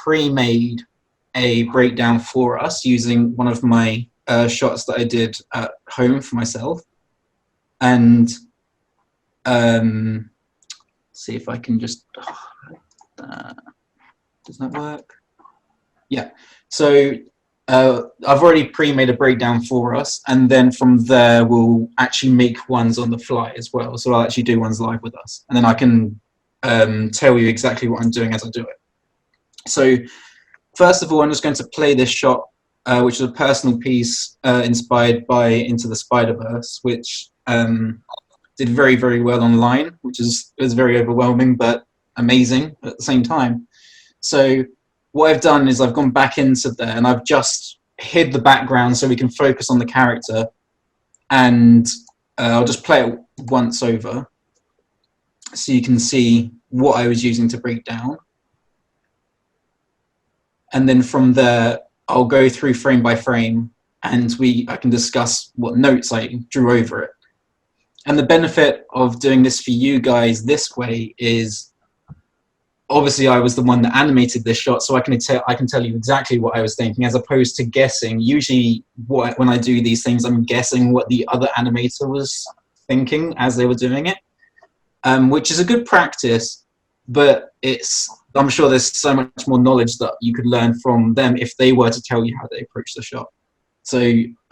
pre-made a breakdown for us using one of my shots that I did at home for myself. And see if I can just, does that work? Yeah, so I've already pre-made a breakdown for us, and then from there we'll actually make ones on the fly as well. So I'll actually do ones live with us, and then I can tell you exactly what I'm doing as I do it. So first of all, I'm just going to play this shot, which is a personal piece inspired by Into the Spiderverse, which did very, very well online, which is very overwhelming, but amazing at the same time. So what I've done is I've gone back into there and I've just hid the background so we can focus on the character, and I'll just play it once over so you can see what I was using to break down. And then from there, I'll go through frame by frame and I can discuss what notes I drew over it. And the benefit of doing this for you guys this way is, obviously I was the one that animated this shot, so I can tell you exactly what I was thinking, as opposed to guessing. Usually when I do these things, I'm guessing what the other animator was thinking as they were doing it, which is a good practice, but I'm sure there's so much more knowledge that you could learn from them if they were to tell you how they approach the shot. So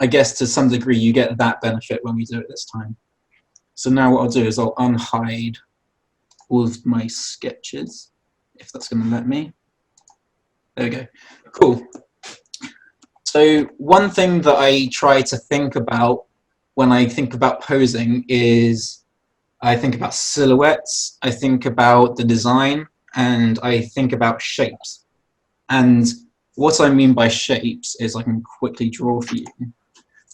I guess to some degree you get that benefit when we do it this time. So now what I'll do is I'll unhide all of my sketches, if that's going to let me. There we go. Cool. So one thing that I try to think about when I think about posing is I think about silhouettes, I think about the design, and I think about shapes. And what I mean by shapes is I can quickly draw for you.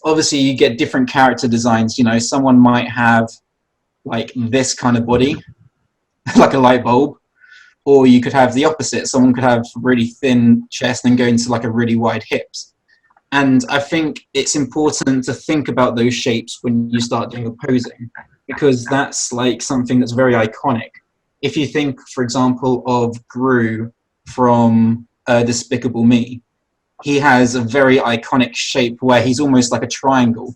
Obviously, you get different character designs. You know, someone might have like this kind of body, like a light bulb, or you could have the opposite. Someone could have really thin chest and go into like a really wide hips. And I think it's important to think about those shapes when you start doing your posing, because that's like something that's very iconic. If you think, for example, of Gru from Despicable Me, he has a very iconic shape where he's almost like a triangle,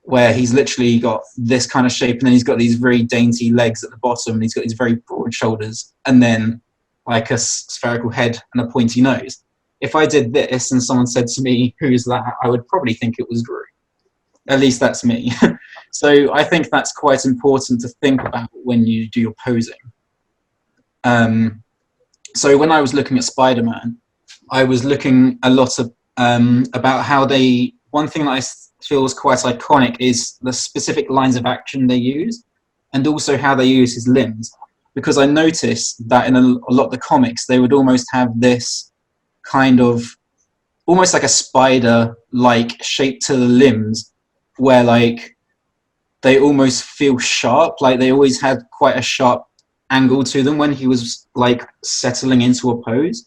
where he's literally got this kind of shape, and then he's got these very dainty legs at the bottom, and he's got these very broad shoulders, and then like a spherical head and a pointy nose. If I did this and someone said to me, "Who's that?" I would probably think it was Gru. At least that's me. So I think that's quite important to think about when you do your posing. So when I was looking at Spider-Man, I was looking a lot of, about how one thing that I feel is quite iconic is the specific lines of action they use, and also how they use his limbs. Because I noticed that in a lot of the comics, they would almost have this kind of, almost like a spider-like shape to the limbs, where like they almost feel sharp, like they always had quite a sharp angle to them when he was like settling into a pose.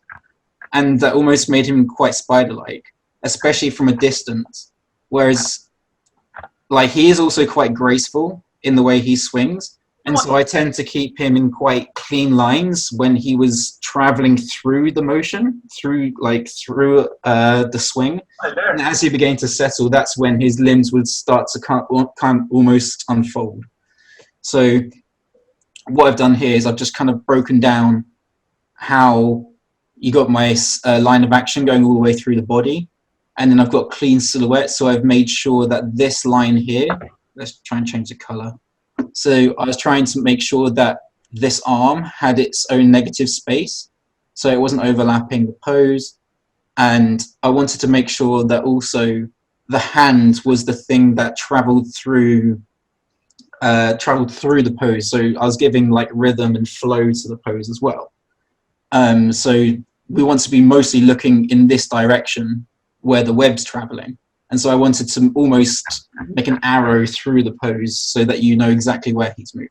And that almost made him quite spider-like, especially from a distance. Whereas like he is also quite graceful in the way he swings. And so I tend to keep him in quite clean lines when he was traveling through the motion, through the swing. And as he began to settle, that's when his limbs would start to kind of almost unfold. So what I've done here is I've just kind of broken down how you got my line of action going all the way through the body. And then I've got clean silhouette. So I've made sure that this line here, let's try and change the color. So I was trying to make sure that this arm had its own negative space, so it wasn't overlapping the pose. And I wanted to make sure that also the hand was the thing that traveled through the pose. So I was giving like rhythm and flow to the pose as well. So we want to be mostly looking in this direction where the web's traveling. And so I wanted to almost make an arrow through the pose so that you know exactly where he's moving.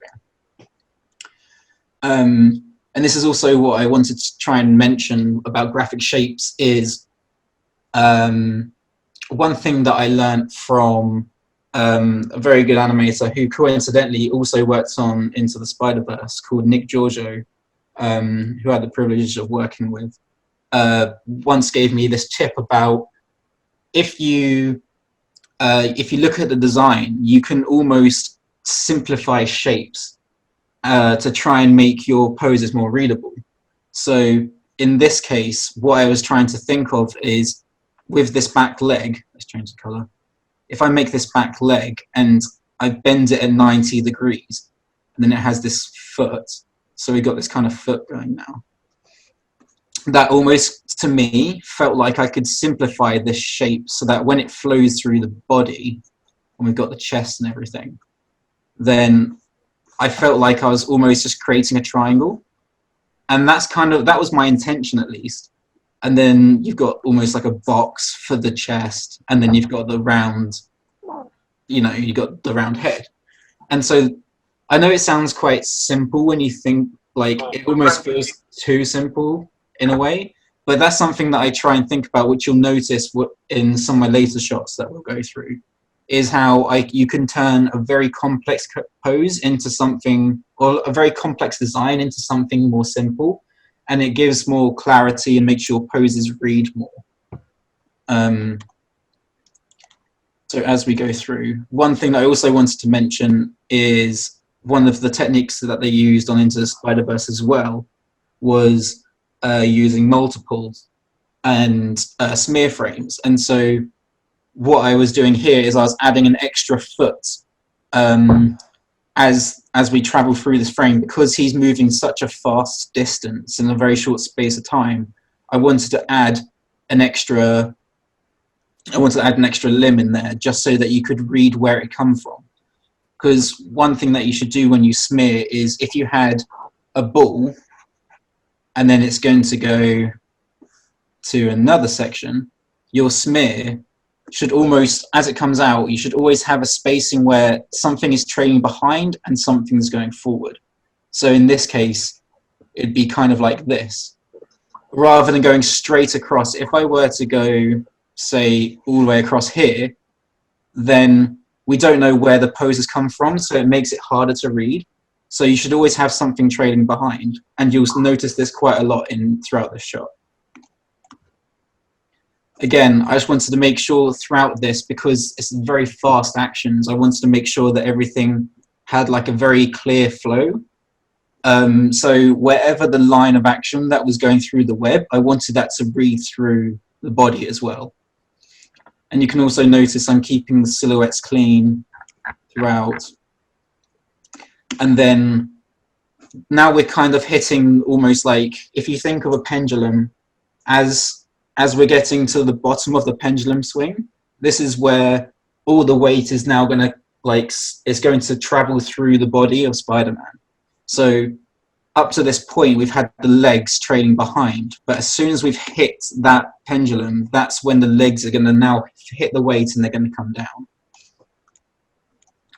And this is also what I wanted to try and mention about graphic shapes is one thing that I learned from a very good animator who coincidentally also worked on Into the Spider-Verse, called Nick Giorgio, who I had the privilege of working with. once gave me this tip about if you look at the design, you can almost simplify shapes to try and make your poses more readable. So in this case, what I was trying to think of is with this back leg, let's change the color. If I make this back leg and I bend it at 90 degrees, and then it has this foot, so we got this kind of foot going now. That almost, to me, felt like I could simplify this shape so that when it flows through the body, and we've got the chest and everything, then I felt like I was almost just creating a triangle. And that's that was my intention at least. And then you've got almost like a box for the chest, and then you've got the round, you've got the round head. And so I know it sounds quite simple when you think, like, it almost feels too simple in a way, but that's something that I try and think about, which you'll notice in some of my later shots that we'll go through, is how you can turn a very complex pose into something, or a very complex design into something more simple, and it gives more clarity and makes your poses read more. So as we go through, one thing that I also wanted to mention is one of the techniques that they used on Into the Spiderverse as well was using multiples and smear frames. And so what I was doing here is I was adding an extra foot as we travel through this frame, because he's moving such a fast distance in a very short space of time. I wanted to add an extra limb in there just so that you could read where it come from. Because one thing that you should do when you smear is, if you had a ball and then it's going to go to another section, your smear should almost, as it comes out, you should always have a spacing where something is trailing behind and something's going forward. So in this case, it'd be kind of like this. Rather than going straight across, if I were to go, say, all the way across here, then we don't know where the poses come from, so it makes it harder to read. So you should always have something trailing behind, and you'll notice this quite a lot throughout this shot. Again, I just wanted to make sure throughout this, because it's very fast actions, I wanted to make sure that everything had like a very clear flow. So wherever the line of action that was going through the web, I wanted that to read through the body as well. And you can also notice I'm keeping the silhouettes clean throughout. And then now we're kind of hitting almost like, if you think of a pendulum, as we're getting to the bottom of the pendulum swing, this is where all the weight is now going to, like, it's going to travel through the body of Spider-Man. So up to this point, we've had the legs trailing behind, but as soon as we've hit that pendulum, that's when the legs are going to now hit the weight and they're going to come down.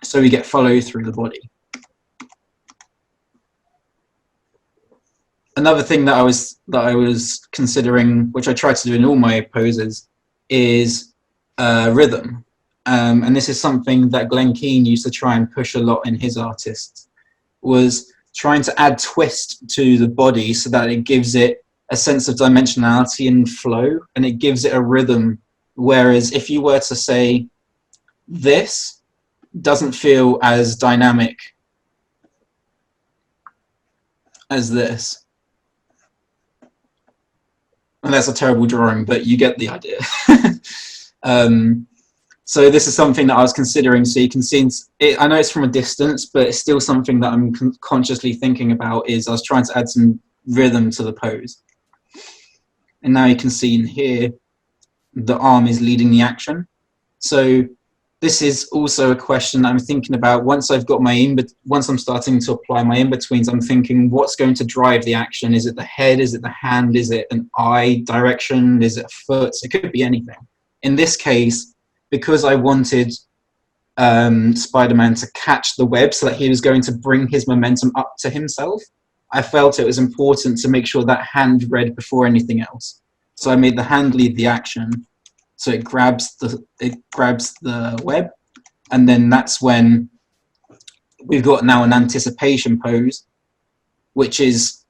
So we get follow through the body. Another thing that I was considering, which I try to do in all my poses, is rhythm. And this is something that Glenn Keane used to try and push a lot in his artists, was trying to add twist to the body so that it gives it a sense of dimensionality and flow, and it gives it a rhythm. Whereas if you were to say, this doesn't feel as dynamic as this. And that's a terrible drawing, but you get the idea. So this is something that I was considering. So you can see, I know it's from a distance, but it's still something that I'm consciously thinking about. Is I was trying to add some rhythm to the pose. And now you can see in here, the arm is leading the action. So this is also a question I'm thinking about. Once I've got once I'm starting to apply my in-betweens, I'm thinking, what's going to drive the action? Is it the head? Is it the hand? Is it an eye direction? Is it a foot? It could be anything. In this case, because I wanted Spider-Man to catch the web so that he was going to bring his momentum up to himself, I felt it was important to make sure that hand read before anything else. So I made the hand lead the action. So it grabs the web, and then that's when we've got now an anticipation pose, which is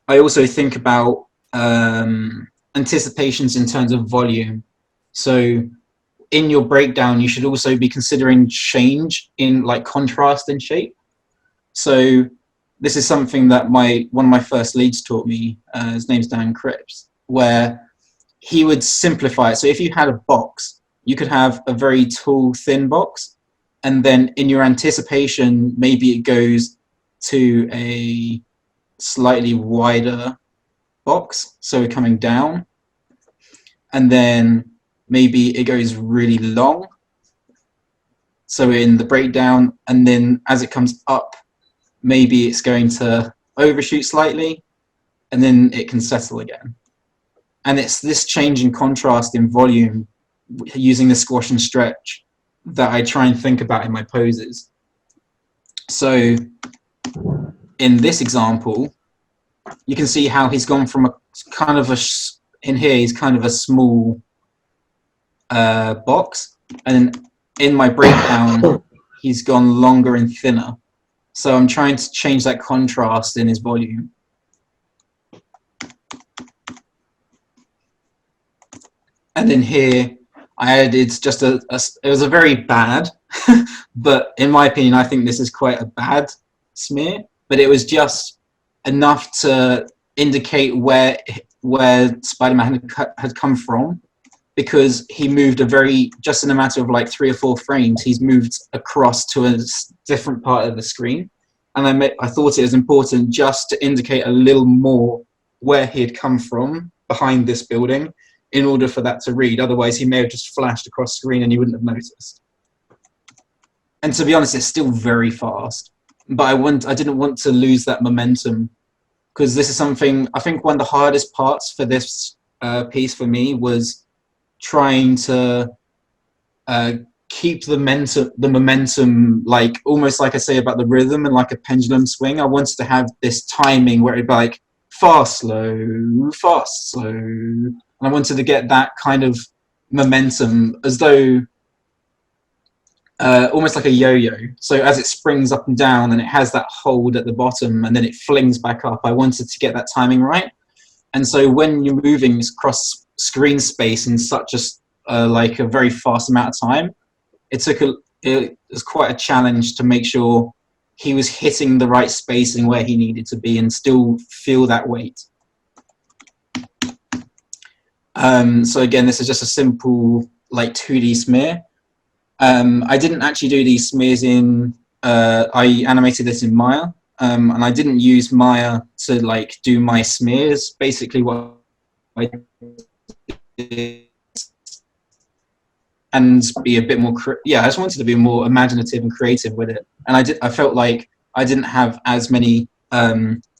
I also think about anticipations in terms of volume. So in your breakdown, you should also be considering change in like contrast and shape. So this is something that one of my first leads taught me. His name's Dan Cripps, where he would simplify it. So if you had a box, you could have a very tall, thin box, and then in your anticipation, maybe it goes to a slightly wider box, so coming down, and then maybe it goes really long, so in the breakdown, and then as it comes up, maybe it's going to overshoot slightly, and then it can settle again. And it's this change in contrast in volume using the squash and stretch that I try and think about in my poses. So in this example, you can see how he's gone from a kind of in here, he's kind of a small box, and in my breakdown, he's gone longer and thinner. So I'm trying to change that contrast in his volume. And then here, I added just it was a very bad, but in my opinion, I think this is quite a bad smear, but it was just enough to indicate where Spider-Man had come from, because he moved just in a matter of like 3 or 4 frames, he's moved across to a different part of the screen. And I thought it was important just to indicate a little more where he had come from behind this building in order for that to read. Otherwise, he may have just flashed across screen and you wouldn't have noticed. And to be honest, it's still very fast. But I didn't want to lose that momentum, because this is something, I think one of the hardest parts for this piece for me was trying to keep the momentum, like almost like I say about the rhythm and like a pendulum swing. I wanted to have this timing where it'd be like fast, slow, fast, slow. And I wanted to get that kind of momentum as though almost like a yo-yo. So as it springs up and down and it has that hold at the bottom and then it flings back up, I wanted to get that timing right. And so when you're moving across screen space in such a like a very fast amount of time, it was quite a challenge to make sure he was hitting the right spacing where he needed to be and still feel that weight. So again, this is just a simple like 2D smear. I didn't actually do these smears I animated this in Maya, and I didn't use Maya to like do my smears. Basically what I did, and be a bit more, I just wanted to be more imaginative and creative with it. And I felt like I didn't have as many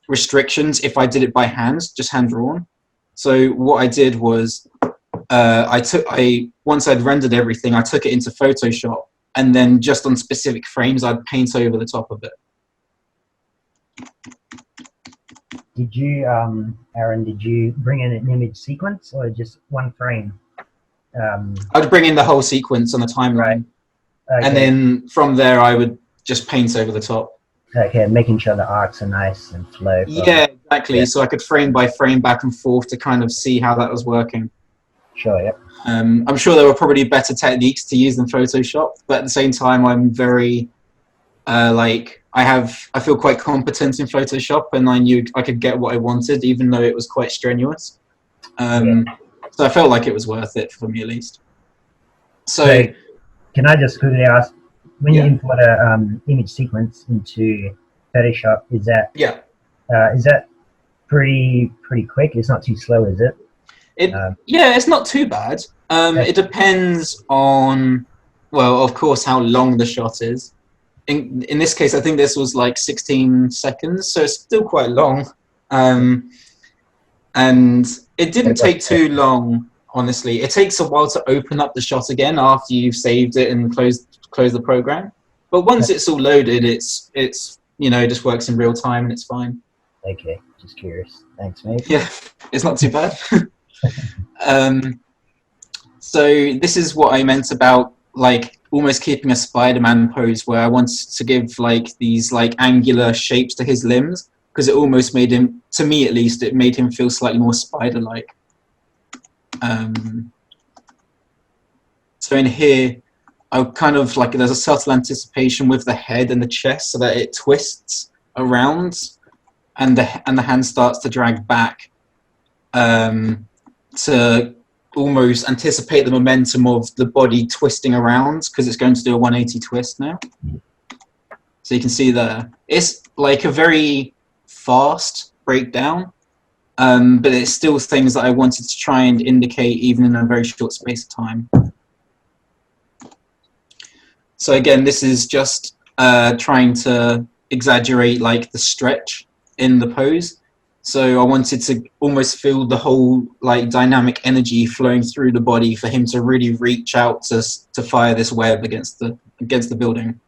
restrictions if I did it by hand, just hand drawn. So what I did was, once I'd rendered everything, I took it into Photoshop, and then just on specific frames, I'd paint over the top of it. Did you, Arran, did you bring in an image sequence or just one frame? I'd bring in the whole sequence on the timeline, right. Okay. And then from there, I would just paint over the top. Okay, making sure the arcs are nice and flow. Yeah, exactly. Yeah. So I could frame by frame back and forth to kind of see how that was working. Sure, yep. I'm sure there were probably better techniques to use than Photoshop, but at the same time, I'm very, I feel quite competent in Photoshop, and I knew I could get what I wanted, even though it was quite strenuous. So I felt like it was worth it for me, at least. So can I just quickly ask, when you import an image sequence into Photoshop, is that pretty quick? It's not too slow, is it? Yeah, it's not too bad. It depends on, well, of course, how long the shot is. In this case, I think this was like 16 seconds, so it's still quite long. And it didn't take too long, honestly. It takes a while to open up the shot again after you've saved it and close the program. But once it's all loaded, it's it just works in real time and it's fine. Okay, just curious. Thanks, mate. Yeah, it's not too bad. So this is what I meant about like almost keeping a Spider-Man pose, where I wanted to give like these like angular shapes to his limbs, because it almost made him, to me at least, it made him feel slightly more spider-like. So in here, I kind of like, there's a subtle anticipation with the head and the chest so that it twists around, and the hand starts to drag back to almost anticipate the momentum of the body twisting around, because it's going to do a 180 twist now. So you can see there, it's like a very fast breakdown, but it's still things that I wanted to try and indicate even in a very short space of time. So again, this is just trying to exaggerate like the stretch in the pose. So I wanted to almost feel the whole like dynamic energy flowing through the body for him to really reach out to fire this web against the building.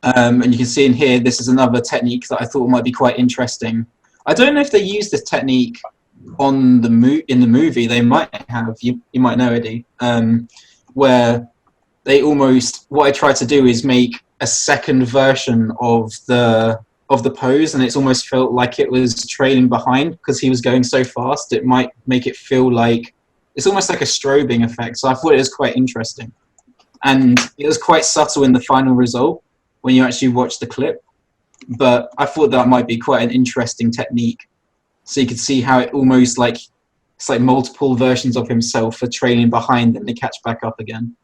And you can see in here, this is another technique that I thought might be quite interesting. I don't know if they use this technique on in the movie. They might have. You might know, Eddie. Where they almost, what I tried to do is make a second version of the pose, and it's almost felt like it was trailing behind because he was going so fast. It might make it feel like it's almost like a strobing effect. So I thought it was quite interesting, and it was quite subtle in the final result when you actually watch the clip. But I thought that might be quite an interesting technique. So you could see how it almost like, it's like multiple versions of himself are trailing behind and they catch back up again.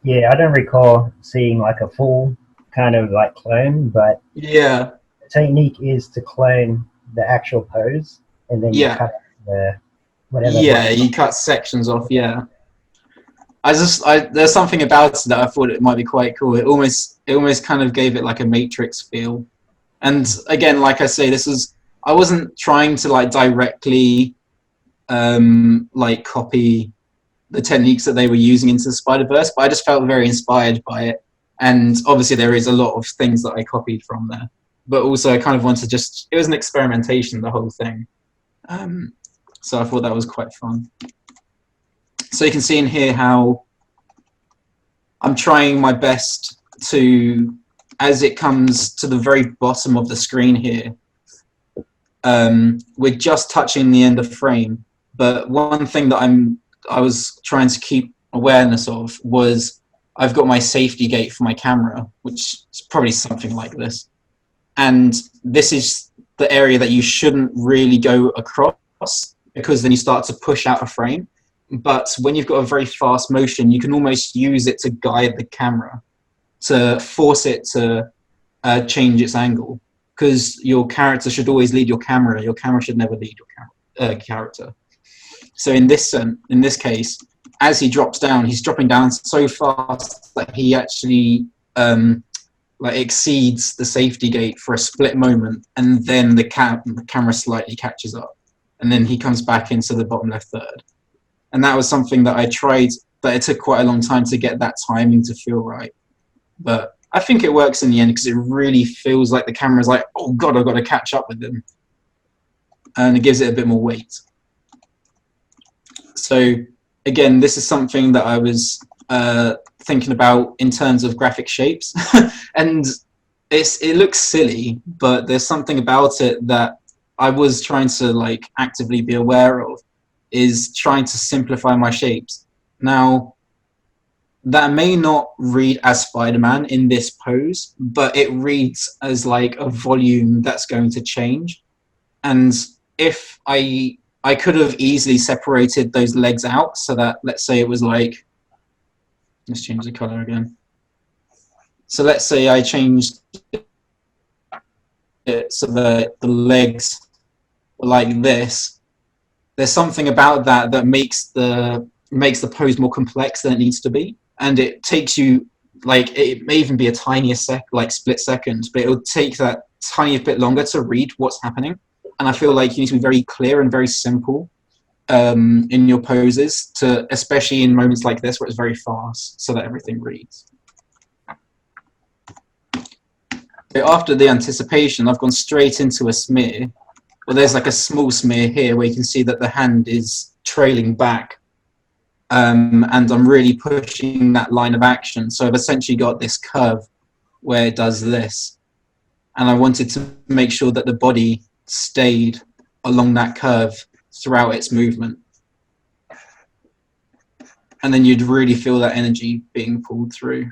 Yeah, I don't recall seeing like a full kind of like clone, but yeah, the technique is to clone the actual pose and then you cut the whatever. Yeah, you cut sections off. Yeah, there's something about it that I thought it might be quite cool. It almost kind of gave it like a Matrix feel. And again, like I say, I wasn't trying to like directly like copy the techniques that they were using into the Spiderverse, but I just felt very inspired by it. And obviously there is a lot of things that I copied from there, but also I kind of wanted it was an experimentation, the whole thing. So I thought that was quite fun. So you can see in here how I'm trying my best to, as it comes to the very bottom of the screen here, we're just touching the end of frame. But one thing that I was trying to keep awareness of was I've got my safety gate for my camera, which is probably something like this. And this is the area that you shouldn't really go across, because then you start to push out a frame. But when you've got a very fast motion, you can almost use it to guide the camera, to force it to change its angle. Because your character should always lead your camera. Your camera should never lead your character. So in this case, as he drops down, he's dropping down so fast that he actually like exceeds the safety gate for a split moment, and then the camera slightly catches up, and then he comes back into the bottom left third. And that was something that I tried, but it took quite a long time to get that timing to feel right. But I think it works in the end, because it really feels like the camera's like, oh God, I've got to catch up with them. And it gives it a bit more weight. So again, this is something that I was thinking about in terms of graphic shapes. And it looks silly, but there's something about it that I was trying to like actively be aware of, is trying to simplify my shapes. Now, that may not read as Spider-Man in this pose, but it reads as like a volume that's going to change. And if I could have easily separated those legs out so that, let's say it was like, let's change the color again. So let's say I changed it so that the legs were like this. There's something about that that makes the pose more complex than it needs to be. And it takes you, like, it may even be a tinier split second, but it'll take that tiny bit longer to read what's happening. And I feel like you need to be very clear and very simple in your poses, especially in moments like this where it's very fast, so that everything reads. So after the anticipation, I've gone straight into a smear. Well, there's like a small smear here where you can see that the hand is trailing back. And I'm really pushing that line of action. So I've essentially got this curve where it does this. and I wanted to make sure that the body stayed along that curve throughout its movement. And then you'd really feel that energy being pulled through.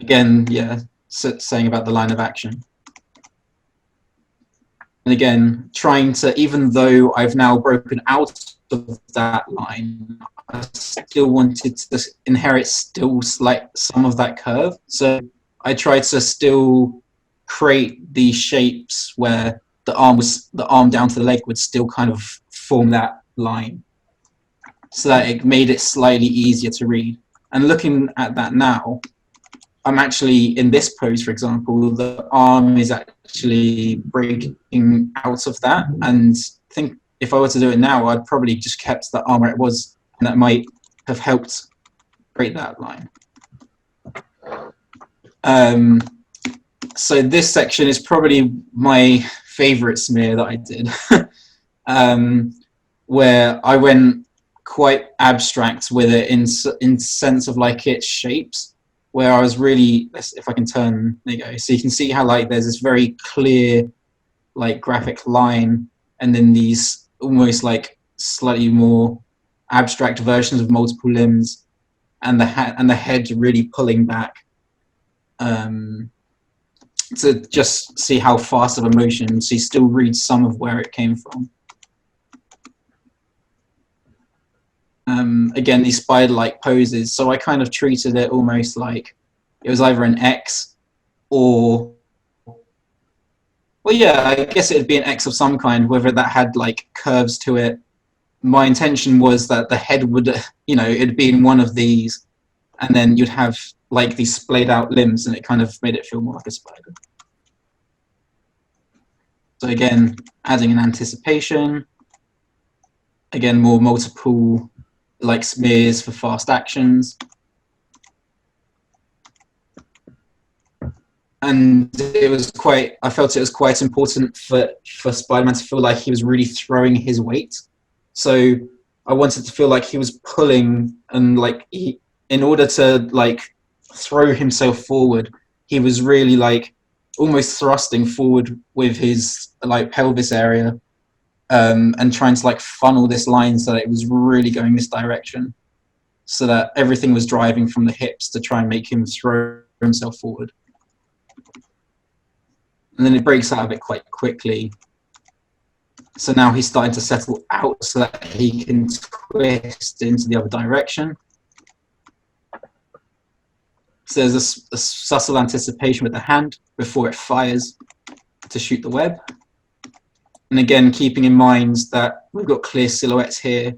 Again, yeah, saying about the line of action. And again, trying to, even though I've now broken out of that line, I still wanted to inherit still like some of that curve. So I tried to still create these shapes where the arm down to the leg would still kind of form that line, so that it made it slightly easier to read. And looking at that now, I'm actually in this pose, for example, the arm is actually breaking out of that. And I think if I were to do it now, I'd probably just kept the arm where it was, and that might have helped create that line. So this section is probably my favorite smear that I did, where I went quite abstract with it in sense of like its shapes, where I was really, if I can turn, there you go. So you can see how like there's this very clear like graphic line, and then these almost like slightly more abstract versions of multiple limbs, and the head really pulling back, to just see how fast of a motion, so you still read some of where it came from. Again, these spider-like poses, so I kind of treated it almost like it was either an X or, well, yeah, I guess it'd be an X of some kind, whether that had like curves to it. My intention was that the head would, you know, it'd be in one of these, and then you'd have like these splayed out limbs, and it kind of made it feel more like a spider. So again, adding an anticipation, again, more multiple like smears for fast actions. And it was quite, I felt it was quite important for Spider-Man to feel like he was really throwing his weight. So I wanted to feel like he was pulling, and like in order to like throw himself forward, he was really like almost thrusting forward with his like pelvis area, and trying to like funnel this line so that it was really going this direction, so that everything was driving from the hips to try and make him throw himself forward. And then it breaks out of it quite quickly. So now he's starting to settle out so that he can twist into the other direction. So there's a subtle anticipation with the hand before it fires to shoot the web. And again, keeping in mind that we've got clear silhouettes here.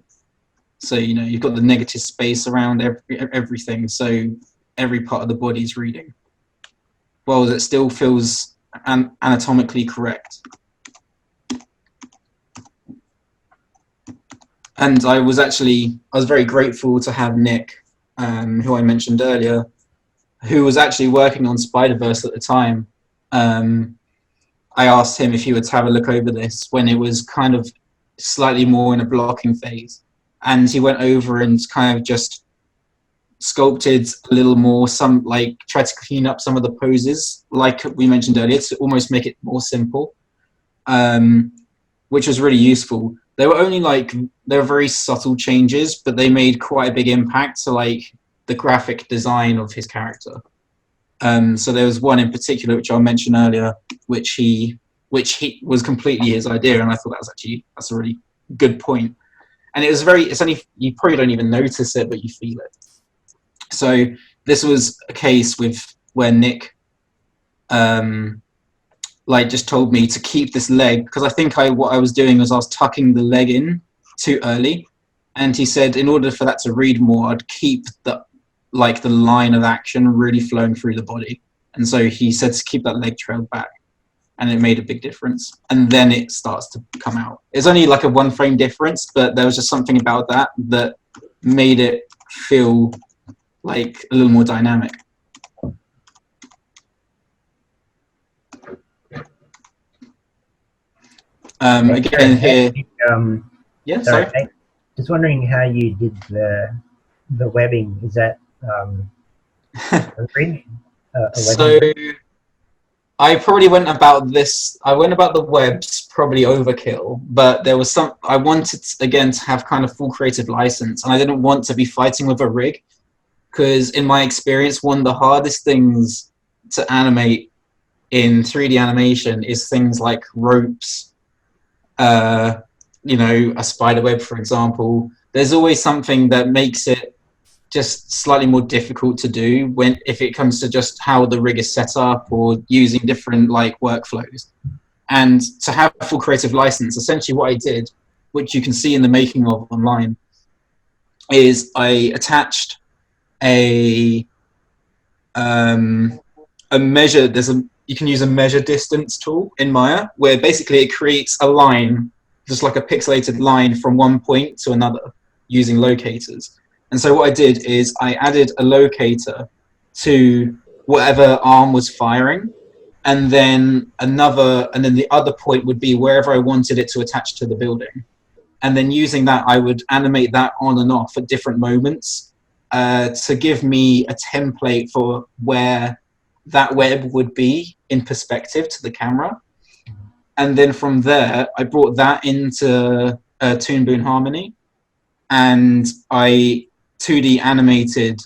So, you know, you've got the negative space around everything. So every part of the body is reading, while it still feels anatomically correct. And I was very grateful to have Nick, who I mentioned earlier, who was actually working on Spiderverse at the time. I asked him if he would have a look over this when it was kind of slightly more in a blocking phase. And he went over and kind of just sculpted a little more, tried to clean up some of the poses, like we mentioned earlier, to almost make it more simple, which was really useful. They were only they were very subtle changes, but they made quite a big impact to like the graphic design of his character. So there was one in particular, which I'll mention earlier, which he was completely his idea, and I thought that's a really good point. And it was it's only, you probably don't even notice it, but you feel it. So this was a case where Nick, just told me to keep this leg, because I think what I was doing was I was tucking the leg in too early, and he said in order for that to read more, I'd keep the line of action really flowing through the body. And so he said to keep that leg trailed back, and it made a big difference. And then it starts to come out. It's only like a 1 frame difference, but there was just something about that made it feel like a little more dynamic. Again here, yeah, sorry. Just wondering how you did the webbing. Is that reading? a So webbing? I probably went about this. I went about the webs probably overkill, but there was some. I wanted again to have kind of full creative license, and I didn't want to be fighting with a rig because, in my experience, one of the hardest things to animate in 3D animation is things like ropes. You know, a spider web, for example. There's always something that makes it just slightly more difficult to do when if it comes to just how the rig is set up or using different like workflows. And to have full creative license, essentially what I did, which you can see in the making of online, is I attached a measure. You can use a measure distance tool in Maya where basically it creates a line, just like a pixelated line from one point to another using locators. And so what I did is I added a locator to whatever arm was firing, and then the other point would be wherever I wanted it to attach to the building. And then using that, I would animate that on and off at different moments to give me a template for where that web would be in perspective to the camera. And then from there, I brought that into Toon Boom Harmony, and I 2D animated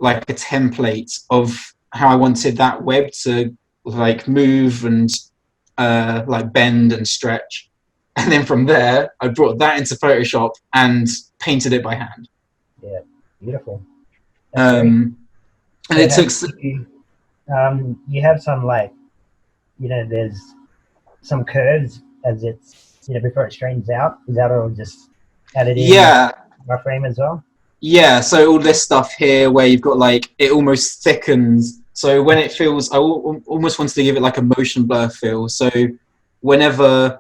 like a template of how I wanted that web to like move and like bend and stretch. And then from there, I brought that into Photoshop and painted it by hand. Yeah, beautiful. That's great. And So it took. you have some like, there's some curves as it's, before it straightens out. Is that all just added in my frame as well? Yeah, so all this stuff here where you've got like, it almost thickens. So when it feels, I almost wanted to give it like a motion blur feel. So whenever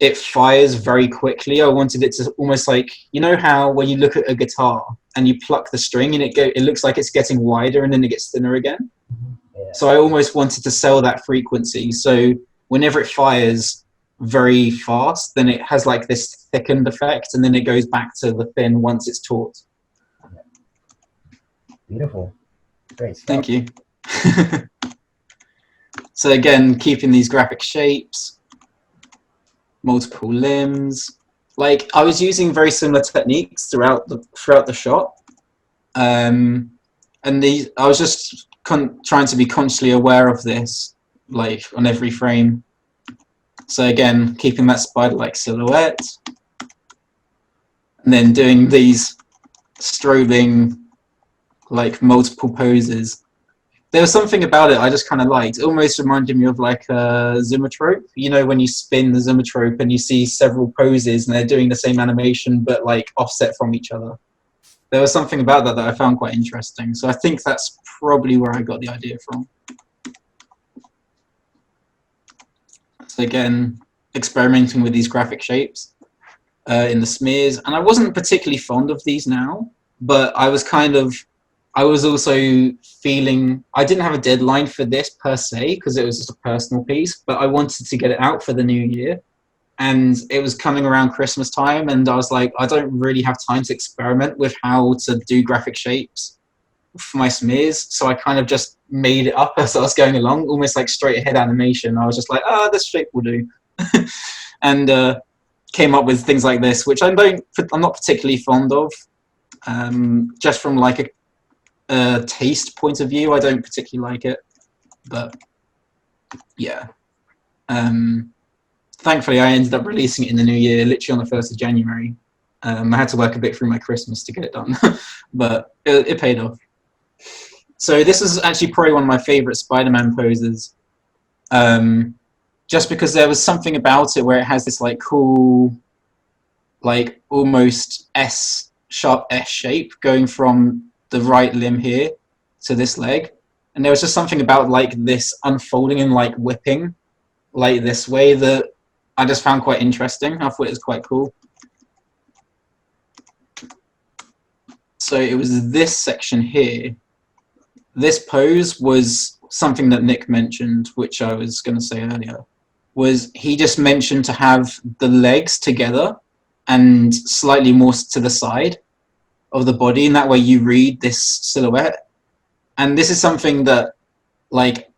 it fires very quickly, I wanted it to almost like, you know how when you look at a guitar and you pluck the string and it looks like it's getting wider and then it gets thinner again. Yeah. So I almost wanted to sell that frequency. So whenever it fires very fast, then it has like this thickened effect and then it goes back to the thin once it's taut. Beautiful. Great stuff. Thank you. So again, keeping these graphic shapes, multiple limbs. Like I was using very similar techniques throughout the shot. And I was just trying to be consciously aware of this, like on every frame. So again, keeping that spider-like silhouette, and then doing these strobing, like multiple poses. There was something about it I just kind of liked. It almost reminded me of like a zoetrope. You know, when you spin the zoetrope and you see several poses and they're doing the same animation but like offset from each other. There was something about that I found quite interesting. So I think that's probably where I got the idea from. So again, experimenting with these graphic shapes in the smears. And I wasn't particularly fond of these now, but I was also feeling, I didn't have a deadline for this per se, because it was just a personal piece, but I wanted to get it out for the new year. And it was coming around Christmas time, and I was like, I don't really have time to experiment with how to do graphic shapes for my smears. So I kind of just made it up as I was going along, almost like straight ahead animation. I was just like, this shape will do. And came up with things like this, which I'm not particularly fond of. Just from like a taste point of view, I don't particularly like it. But yeah. Thankfully, I ended up releasing it in the new year, literally on the 1st of January. I had to work a bit through my Christmas to get it done, but it paid off. So this is actually probably one of my favorite Spider-Man poses, just because there was something about it where it has this like cool, like almost sharp S shape going from the right limb here to this leg. And there was just something about like this unfolding and like whipping like this way that I just found quite interesting. I thought it was quite cool. So it was this section here. This pose was something that Nick mentioned, which I was going to say earlier, was he just mentioned to have the legs together and slightly more to the side of the body, and that way you read this silhouette. And this is something that like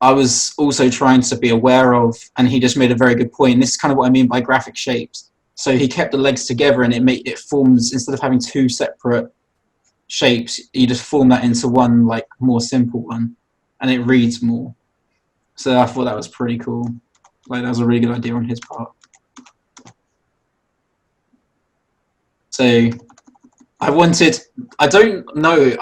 I was also trying to be aware of, and he just made a very good point. This is kind of what I mean by graphic shapes. So he kept the legs together, and it forms, instead of having two separate shapes, you just form that into one, like, more simple one, and it reads more. So I thought that was pretty cool. Like, that was a really good idea on his part. So I don't know,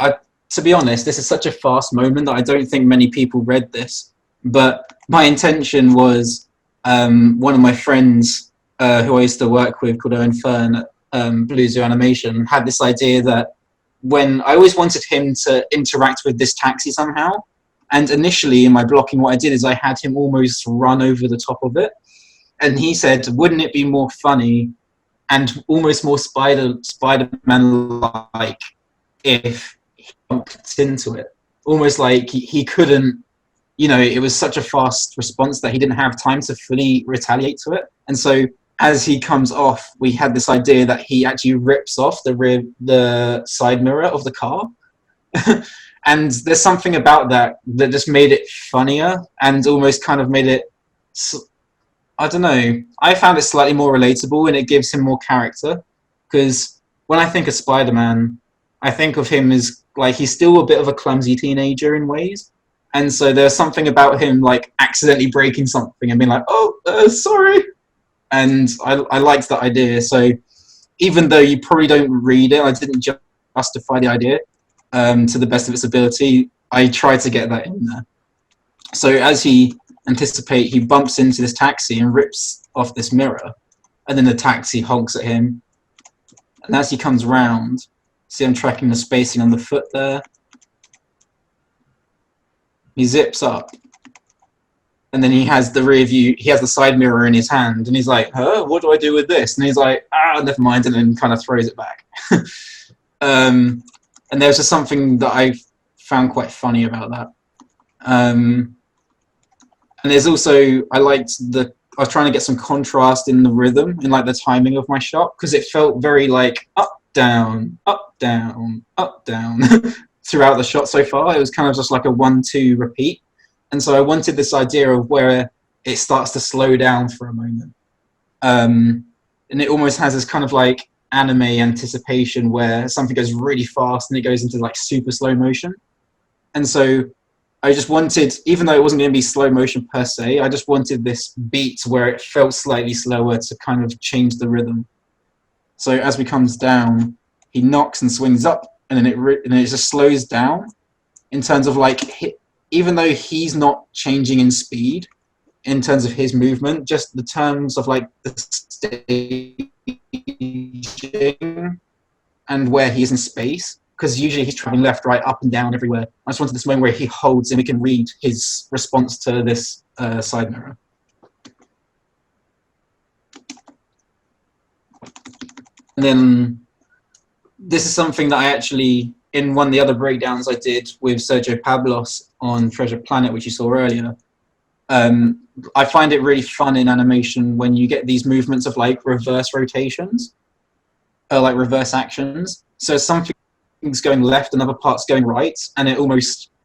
to be honest, this is such a fast moment that I don't think many people read this, but my intention was, one of my friends who I used to work with, called Owen Fern at Blue Zoo Animation, had this idea that when I always wanted him to interact with this taxi somehow, and initially in my blocking, what I did is I had him almost run over the top of it, and he said, wouldn't it be more funny and almost more Spider-Man-like if he bumped into it? Almost like he couldn't, it was such a fast response that he didn't have time to fully retaliate to it. And so as he comes off, we had this idea that he actually rips off the side mirror of the car. And there's something about that just made it funnier and almost kind of made it, I don't know, I found it slightly more relatable, and it gives him more character. Because when I think of Spider-Man, I think of him as, like, he's still a bit of a clumsy teenager in ways. And so there's something about him, like, accidentally breaking something and being like, oh, sorry. And I liked that idea. So even though you probably don't read it, I didn't justify the idea to the best of its ability. I tried to get that in there. So as he bumps into this taxi and rips off this mirror, and then the taxi honks at him. And as he comes round, see, I'm tracking the spacing on the foot there. He zips up, and then he has the rear view, he has the side mirror in his hand, and he's like, huh, what do I do with this? And he's like, never mind, and then kind of throws it back. And there's just something that I found quite funny about that. And there's also, I was trying to get some contrast in the rhythm, in like the timing of my shot, because it felt very like up, down, up, down, up, down throughout the shot so far. It was kind of just like a 1-2 repeat. And so I wanted this idea of where it starts to slow down for a moment. And it almost has this kind of like anime anticipation where something goes really fast and it goes into like super slow motion. And so I just wanted, even though it wasn't going to be slow motion per se, I just wanted this beat where it felt slightly slower to kind of change the rhythm. So as he comes down, he knocks and swings up, and then it just slows down in terms of like, even though he's not changing in speed in terms of his movement, just the terms of like the staging and where he is in space, because usually he's traveling left, right, up and down everywhere. I just wanted this moment where he holds and we can read his response to this side mirror. And then this is something that I actually, in one of the other breakdowns I did with Sergio Pablos on Treasure Planet, which you saw earlier, I find it really fun in animation when you get these movements of like reverse rotations, like reverse actions. So something's going left, another part's going right, and it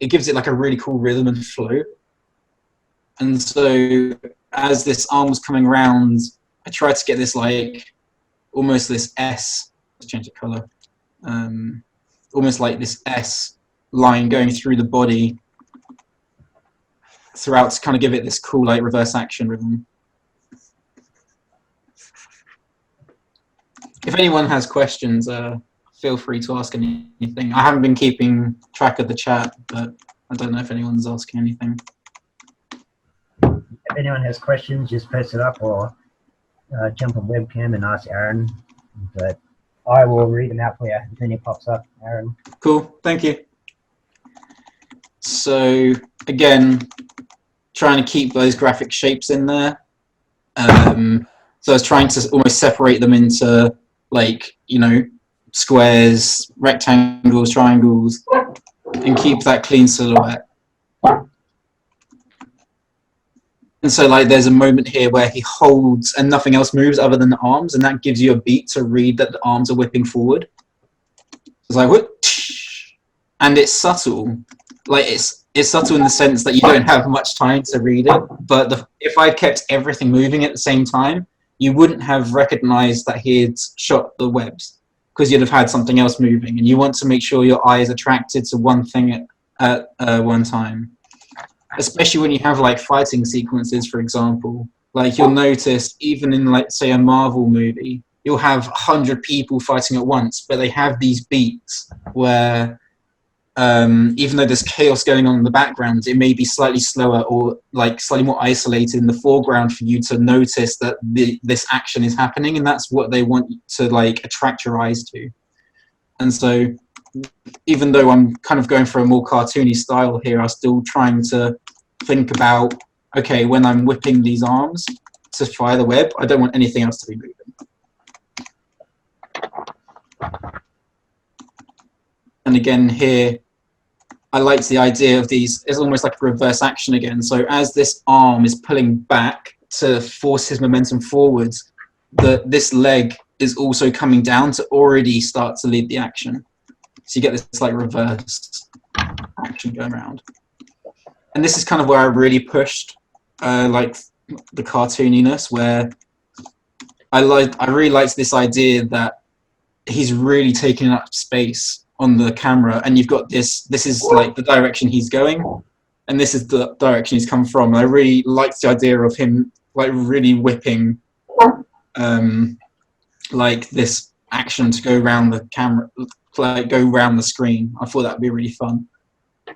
gives it like a really cool rhythm and flow. And so as this arm was coming around, I tried to get this like almost this S. Let's change the color. Almost like this S line going through the body throughout to kind of give it this cool like reverse action rhythm. If anyone has questions, feel free to ask anything. I haven't been keeping track of the chat, but I don't know if anyone's asking anything. If anyone has questions, just post it up or jump on webcam and ask Arran. But I will read them out for you if any pops up, Arran. Cool, thank you. So again, trying to keep those graphic shapes in there. So I was trying to almost separate them into like, squares, rectangles, triangles, and keep that clean silhouette. And so like there's a moment here where he holds and nothing else moves other than the arms, and that gives you a beat to read that the arms are whipping forward. It's like, whoop, and it's subtle. Like it's subtle in the sense that you don't have much time to read it, but if I kept everything moving at the same time, you wouldn't have recognized that he had shot the webs, because you'd have had something else moving, and you want to make sure your eye is attracted to one thing at one time. Especially when you have like fighting sequences, for example. Like you'll notice, even in like say a Marvel movie, you'll have 100 people fighting at once, but they have these beats where even though there's chaos going on in the background, it may be slightly slower or like slightly more isolated in the foreground for you to notice that this action is happening, and that's what they want to like attract your eyes to. And so even though I'm kind of going for a more cartoony style here, I'm still trying to think about, okay, when I'm whipping these arms to fire the web, I don't want anything else to be moving. And again here, I liked the idea of these, it's almost like a reverse action again. So as this arm is pulling back to force his momentum forwards, this leg is also coming down to already start to lead the action. So you get this like reverse action going around. And this is kind of where I really pushed like the cartooniness, where I really liked this idea that he's really taking up space on the camera, and you've got this is like the direction he's going, and this is the direction he's come from. And I really liked the idea of him like really whipping like this action to go around the camera, like go around the screen. I thought that would be really fun.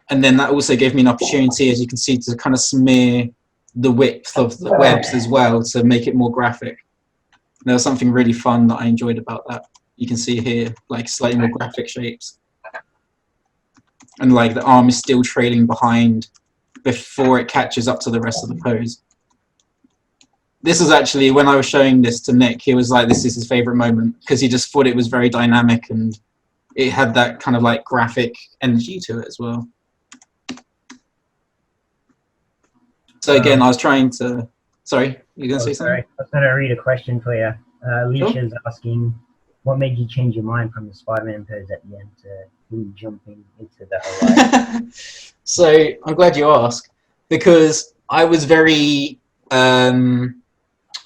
And then that also gave me an opportunity, as you can see, to kind of smear the width of the webs as well to make it more graphic. And there was something really fun that I enjoyed about that. You can see here, like slightly more graphic shapes. And like the arm is still trailing behind before it catches up to the rest of the pose. This was actually, when I was showing this to Nick, he was like, this is his favorite moment, because he just thought it was very dynamic and it had that kind of like graphic energy to it as well. So again, I was trying to, sorry, you going to say something? Sorry, I was going to read a question for you. Alicia's asking, what made you change your mind from the Spider-Man pose at the end to him jumping into the Hawaii? So I'm glad you asked, because I was very, I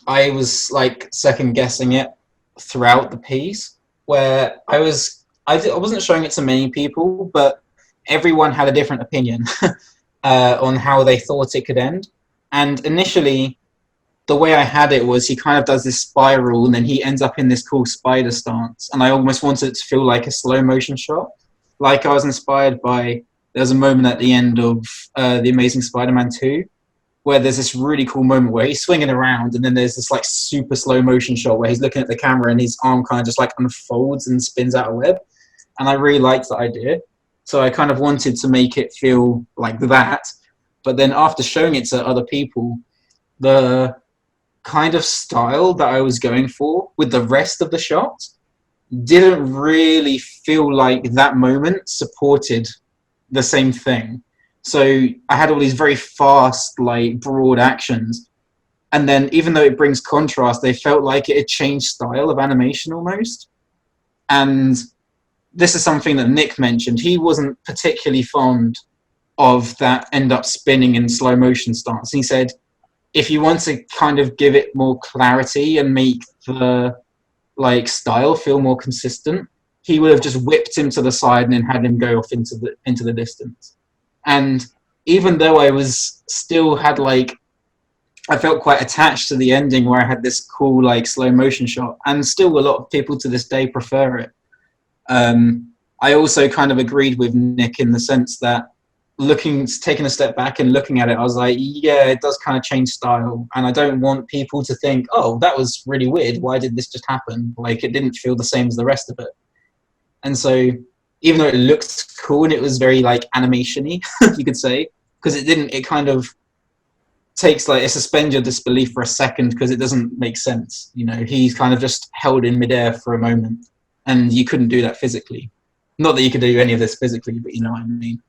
was like second guessing it throughout the piece, where I wasn't showing it to many people, but everyone had a different opinion on how they thought it could end. And initially, the way I had it was he kind of does this spiral and then he ends up in this cool spider stance. And I almost wanted it to feel like a slow motion shot. Like I was inspired by, there's a moment at the end of The Amazing Spider-Man 2, where there's this really cool moment where he's swinging around and then there's this like super slow motion shot where he's looking at the camera and his arm kind of just like unfolds and spins out a web. And I really liked that idea. So I kind of wanted to make it feel like that. But then after showing it to other people, the kind of style that I was going for with the rest of the shot didn't really feel like that moment supported the same thing. So I had all these very fast, like broad actions. And then even though it brings contrast, they felt like it had changed style of animation almost. And this is something that Nick mentioned. He wasn't particularly fond of that end up spinning in slow motion stance. He said, if you want to kind of give it more clarity and make the like style feel more consistent, he would have just whipped him to the side and then had him go off into the distance. And even though I was still had like, I felt quite attached to the ending where I had this cool like slow motion shot, and still a lot of people to this day prefer it. I also kind of agreed with Nick in the sense that taking a step back and looking at it, I was like, yeah, it does kind of change style, and I don't want people to think, oh, that was really weird, why did this just happen? Like, it didn't feel the same as the rest of it. And so even though it looked cool and it was very like animation-y, you could say, because it kind of takes like, it suspends your disbelief for a second because it doesn't make sense. You know, he's kind of just held in midair for a moment, and you couldn't do that physically. Not that you could do any of this physically, but you know what I mean.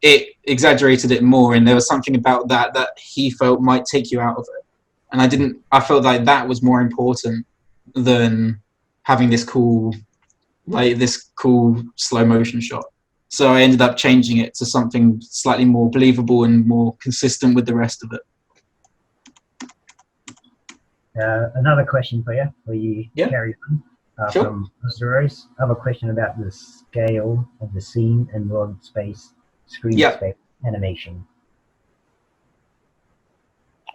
It exaggerated it more, and there was something about that he felt might take you out of it. And I felt like that was more important than having this cool slow motion shot. So I ended up changing it to something slightly more believable and more consistent with the rest of it. Another question for you, where you carry on Sure. from Rose. I have a question about the scale of the scene and world space, screen space animation.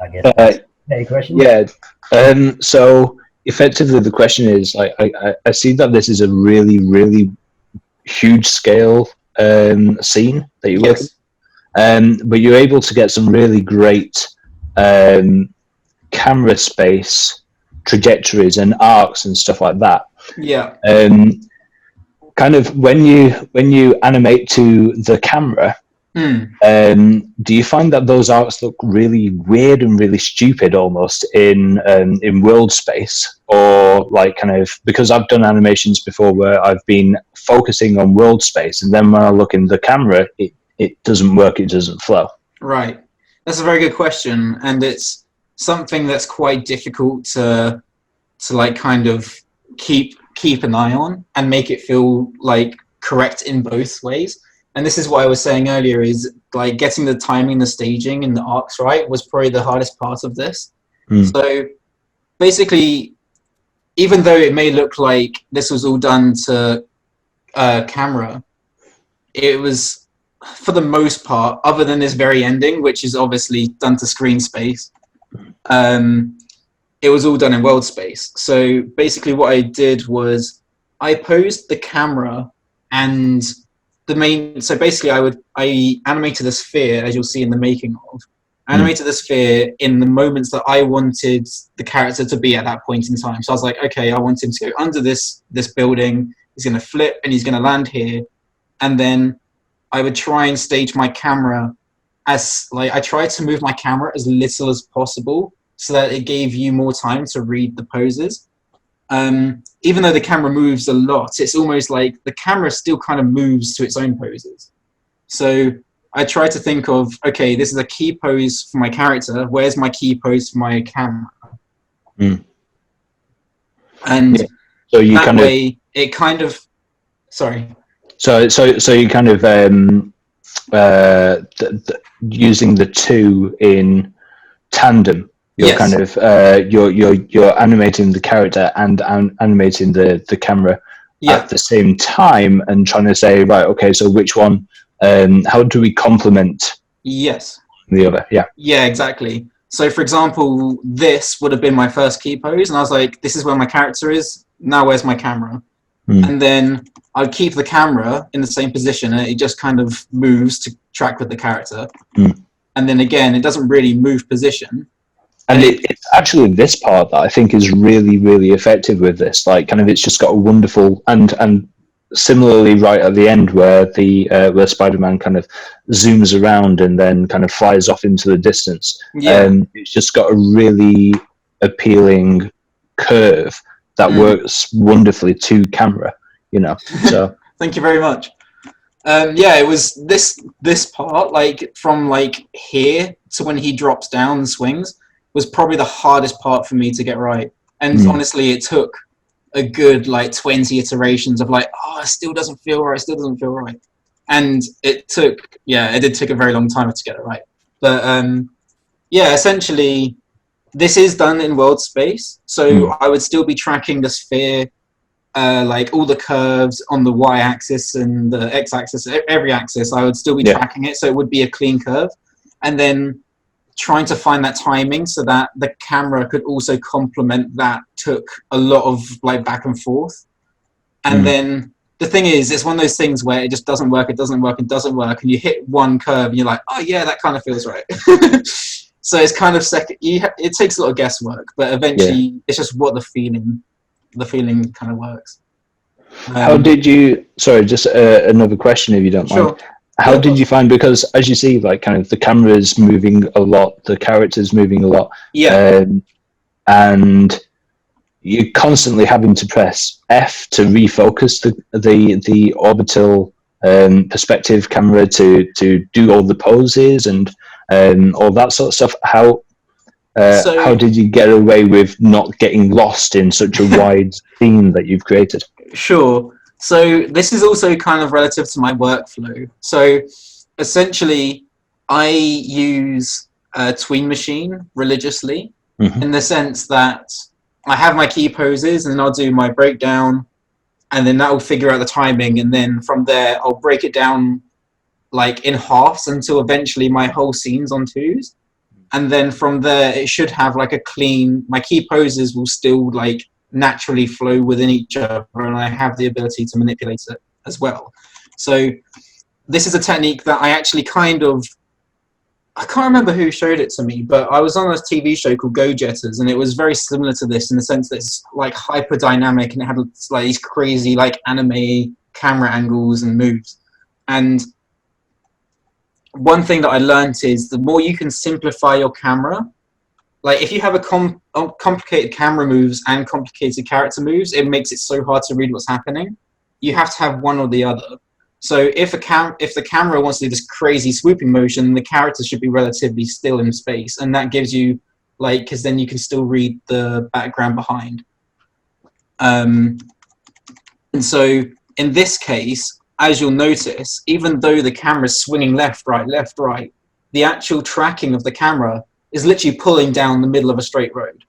I guess that's a question. Yeah. So effectively, the question is, I see that this is a really, really huge scale scene that you're working. But you're able to get some really great camera space trajectories and arcs and stuff like that. Yeah. Kind of when you animate to the camera, do you find that those arcs look really weird and really stupid almost in world space, or like kind of, because I've done animations before where I've been focusing on world space, and then when I look in the camera, it doesn't work, it doesn't flow. Right. That's a very good question, and it's something that's quite difficult to like kind of keep an eye on and make it feel like correct in both ways. And this is what I was saying earlier, is like getting the timing, the staging, and the arcs right was probably the hardest part of this. So basically, even though it may look like this was all done to camera, it was, for the most part, other than this very ending, which is obviously done to screen space, it was all done in world space. So basically what I did was I posed the camera and the main, so basically I animated a sphere, as you'll see in the making of. I animated the sphere in the moments that I wanted the character to be at that point in time. So I was like, okay, I want him to go under this building, he's gonna flip and he's gonna land here. And then I would try and stage my camera as, like, I tried to move my camera as little as possible so that it gave you more time to read the poses. Even though the camera moves a lot, it's almost like the camera still kind of moves to its own poses. So I try to think of, okay, this is a key pose for my character. Where's my key pose for my camera? And so you that kind way, it kind of, sorry. So you kind of using the two in tandem. You're kind of you're animating the character and animating the camera at the same time, and trying to say, right, okay, so which one? How do we complement? The other. Yeah, exactly. So for example, this would have been my first key pose, and I was like, this is where my character is. Now where's my camera? And then I'd keep the camera in the same position, and it just kind of moves to track with the character. And then again, it doesn't really move position. And it's actually this part that I think is really, really effective with this. Like, kind of, it's just got a wonderful, and similarly right at the end where the where Spider-Man kind of zooms around and then kind of flies off into the distance. It's just got a really appealing curve that works wonderfully to camera, you know. So thank you very much. It was this part, like from like here to when he drops down and swings, was probably the hardest part for me to get right. And honestly, it took a good like 20 iterations of like, oh, it still doesn't feel right, and it did take a very long time to get it right. But essentially this is done in world space, so I would still be tracking the sphere, like all the curves on the y-axis and the x-axis, every axis I would still be tracking it, so it would be a clean curve, and then trying to find that timing so that the camera could also complement that took a lot of like back and forth. And then the thing is, it's one of those things where it just doesn't work, and you hit one curve and you're like, oh yeah, that kind of feels right. So it's kind of it takes a lot of guesswork, but eventually it's just what the feeling kind of works. How did you, sorry, just another question if you don't mind. How did you find, because as you see, like kind of the camera's moving a lot, the character's moving a lot, and you're constantly having to press F to refocus the orbital perspective camera to do all the poses and all that sort of stuff. How did you get away with not getting lost in such a wide scene that you've created? Sure. So this is also kind of relative to my workflow. So essentially, I use Tween Machine religiously in the sense that I have my key poses and then I'll do my breakdown and then that will figure out the timing. And then from there, I'll break it down like in halves until eventually my whole scene's on twos. And then from there, it should have like a clean, my key poses will still like naturally flow within each other, and I have the ability to manipulate it as well. So this is a technique that I actually kind of, I can't remember who showed it to me, but I was on a TV show called Go Jetters, and it was very similar to this in the sense that it's like hyper dynamic and it had like these crazy like anime camera angles and moves. And one thing that I learned is the more you can simplify your camera, like if you have a complicated camera moves and complicated character moves, it makes it so hard to read what's happening. You have to have one or the other. So if the camera wants to do this crazy swooping motion, the character should be relatively still in space, and that gives you like, because then you can still read the background behind. And so in this case, as you'll notice, even though the camera's swinging left, right, the actual tracking of the camera is literally pulling down the middle of a straight road.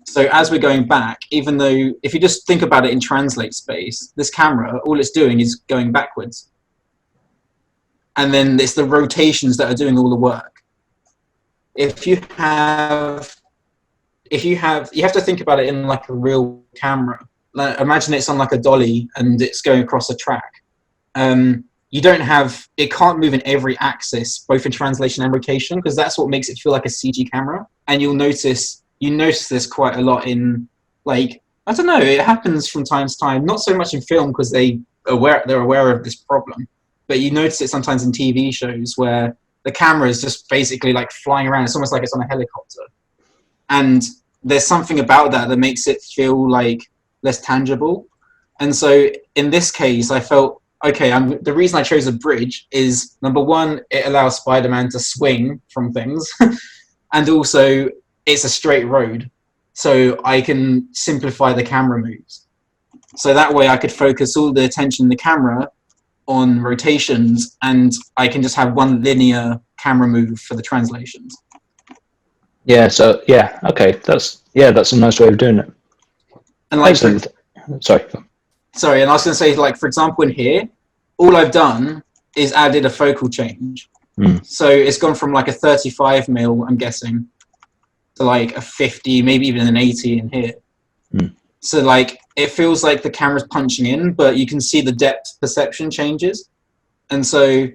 So as we're going back, even though if you just think about it in translate space, this camera, all it's doing is going backwards. And then it's the rotations that are doing all the work. You have to think about it in like a real camera. Like, imagine it's on like a dolly and it's going across a track. It can't move in every axis, both in translation and rotation, because that's what makes it feel like a CG camera. And you notice this quite a lot in, like, I don't know, it happens from time to time, not so much in film because they're aware of this problem, but you notice it sometimes in TV shows where the camera is just basically like flying around. It's almost like it's on a helicopter. And there's something about that makes it feel like less tangible. And so in this case, I felt, okay, the reason I chose a bridge is, number one, it allows Spider-Man to swing from things, and also it's a straight road, so I can simplify the camera moves. So that way I could focus all the attention in the camera on rotations, and I can just have one linear camera move for the translations. Yeah, so, yeah, okay, that's a nice way of doing it. And like, Sorry, and I was going to say, like, for example, in here, all I've done is added a focal change. So it's gone from like a 35 mil, I'm guessing, to like a 50, maybe even an 80 in here. So like, it feels like the camera's punching in, but you can see the depth perception changes. And so,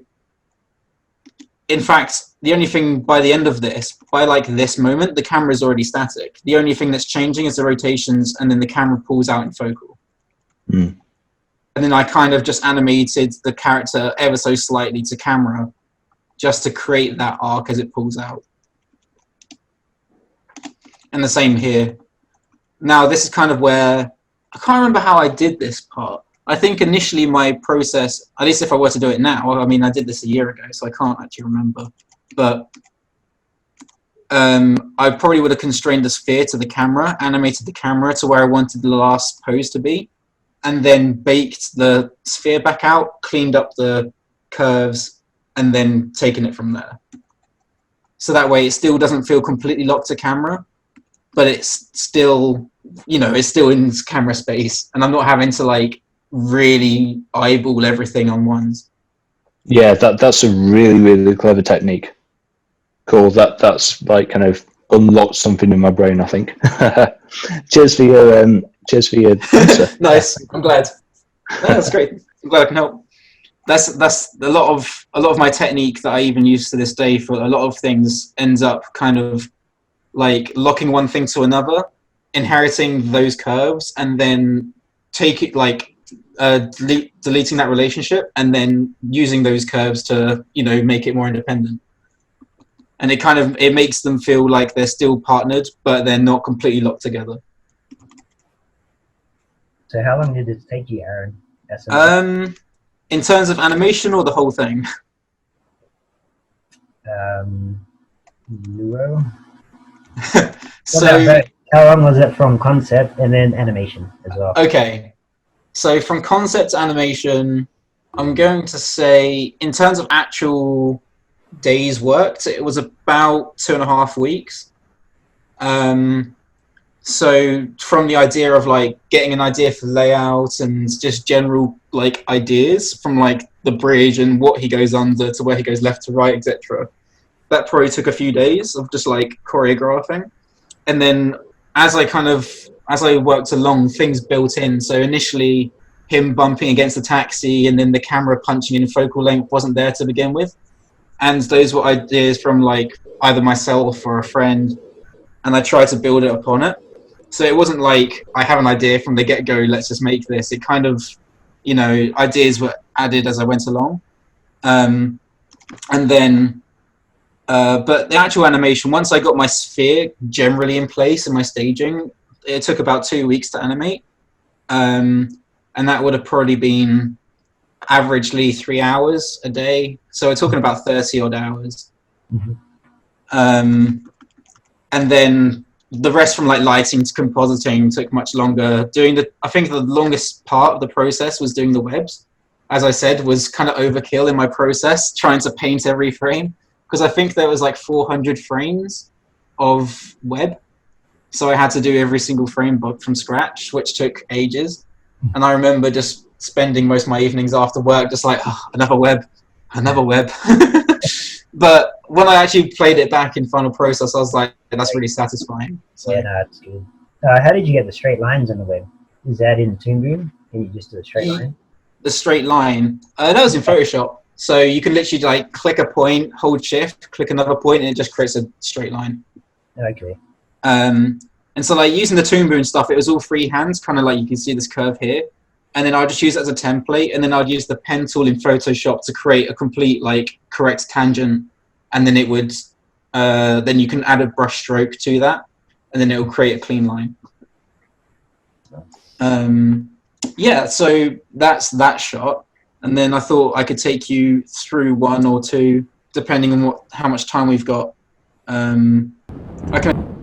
in fact, the only thing by the end of this, by like this moment, the camera is already static. The only thing that's changing is the rotations, and then the camera pulls out in focal. And then I kind of just animated the character ever so slightly to camera just to create that arc as it pulls out. And the same here. Now, this is kind of where, I can't remember how I did this part. I think initially my process, at least if I were to do it now, I mean, I did this a year ago, so I can't actually remember. But I probably would have constrained the sphere to the camera, animated the camera to where I wanted the last pose to be, and then baked the sphere back out, cleaned up the curves, and then taken it from there. So that way it still doesn't feel completely locked to camera, but it's still, it's still in camera space, and I'm not having to like really eyeball everything on ones. Yeah, that's a really, really clever technique. Cool. That's like kind of unlocked something in my brain, I think. Cheers for your answer. Nice. I'm glad. No, that's great. I'm glad I can help. That's a lot of my technique that I even use to this day for a lot of things ends up kind of like locking one thing to another, inheriting those curves, and then deleting that relationship, and then using those curves to make it more independent. And it makes them feel like they're still partnered, but they're not completely locked together. So how long did it take you, Aaron? In terms of animation or the whole thing? Luo. So how long was it from concept and then animation as well? Okay. So from concept to animation, I'm going to say, in terms of actual days worked, it was about 2.5 weeks. So from the idea of like getting an idea for layout and just general like ideas from like the bridge and what he goes under to where he goes left to right, etc. That probably took a few days of just like choreographing. And then as I worked along, things built in. So initially him bumping against the taxi and then the camera punching in focal length wasn't there to begin with. And those were ideas from like either myself or a friend, and I tried to build it upon it. So it wasn't like I have an idea from the get-go, let's just make this. It kind of, ideas were added as I went along. And then, but the actual animation, once I got my sphere generally in place and my staging, it took about 2 weeks to animate. And that would have probably been averagely 3 hours a day. So we're talking about 30 odd hours. And then the rest from like lighting to compositing took much longer. I think the longest part of the process was doing the webs. As I said, was kind of overkill in my process, trying to paint every frame, because I think there was like 400 frames of web. So I had to do every single frame book from scratch, which took ages. And I remember just spending most of my evenings after work just like, oh, another web. But when I actually played it back in Final Process, I was like, that's really satisfying. So. Yeah, no, that's good. How did you get the straight lines on the web? Is that in Toon Boom? Can you just do a straight line? The straight line? That was in Photoshop. So you can literally like click a point, hold shift, click another point, and it just creates a straight line. Okay. And so like using the Toon Boom stuff, it was all freehand, kind of like you can see this curve here. And then I'll just use it as a template, and then I'd use the pen tool in Photoshop to create a complete like correct tangent, and then it would then you can add a brush stroke to that, and then it will create a clean line. Yeah, so that's that shot, and then I thought I could take you through one or two, depending on how much time we've got. I can.